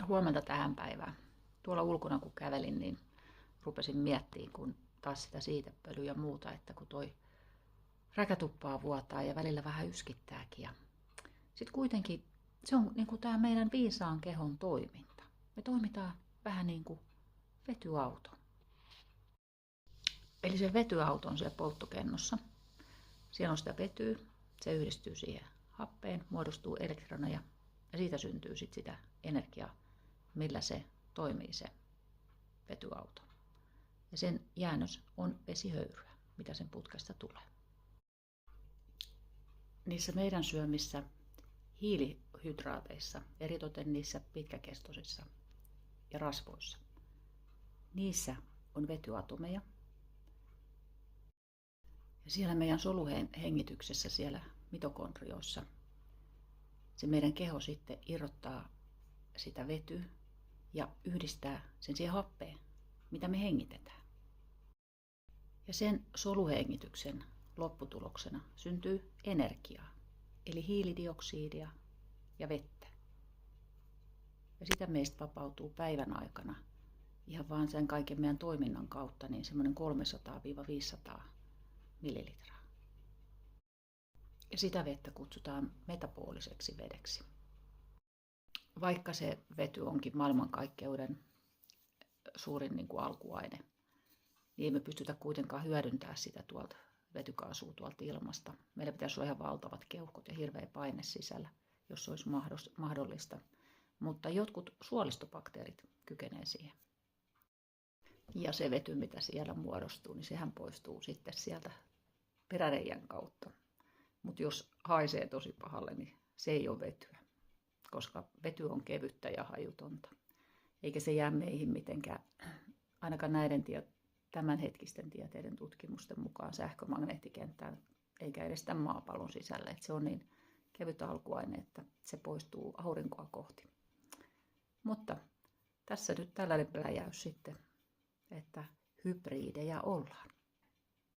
Huomenta tähän päivään. Tuolla ulkona kun kävelin, niin rupesin miettimään, kun taas sitä siitepölyä ja muuta, että kun toi räkätuppaa vuotaa ja välillä vähän yskittääkin. Ja sitten kuitenkin se on niin kuin tämä meidän viisaan kehon toiminta. Me toimitaan vähän niin kuin vetyauto. Eli se vetyauto on siellä polttokennossa. Siellä on sitä vetyä, se yhdistyy siihen happeen, muodostuu elektroneja ja siitä syntyy sitten sitä energiaa, millä se toimii se vetyauto. Ja sen jäännös on vesihöyryä, mitä sen putkesta tulee. Niissä meidän syömissä hiilihydraateissa, eritoten niissä pitkäkestoisissa ja rasvoissa, niissä on vetyatomeja. Ja siellä meidän soluhengityksessä, siellä mitokondrioissa, se meidän keho sitten irrottaa sitä vetyä ja yhdistää sen siihen happeen, mitä me hengitetään. Ja sen soluhengityksen lopputuloksena syntyy energiaa, eli hiilidioksidia ja vettä. Ja sitä meistä vapautuu päivän aikana ihan vaan sen kaiken meidän toiminnan kautta niin semmoinen 300-500 millilitraa. Ja sitä vettä kutsutaan metabooliseksi vedeksi. Vaikka se vety onkin maailmankaikkeuden suurin niin kuin alkuaine, niin ei me pystytä kuitenkaan hyödyntämään sitä tuolta vetykaasua tuolta ilmasta. Meillä pitäisi olla ihan valtavat keuhkot ja hirveä paine sisällä, jos se olisi mahdollista. Mutta jotkut suolistobakteerit kykenee siihen. Ja se vety, mitä siellä muodostuu, niin sehän poistuu sitten sieltä peräreijän kautta. Mutta jos haisee tosi pahalle, niin se ei ole vetyä, koska vety on kevyttä ja hajutonta. Eikä se jää meihin mitenkään, ainakaan näiden tämänhetkisten tieteiden tutkimusten mukaan sähkömagneettikenttään, eikä edes tämän maapallon sisällä. Et se on niin kevyt alkuaine, että se poistuu aurinkoa kohti. Mutta tässä nyt tällainen pläjäys sitten, että hybridejä ollaan.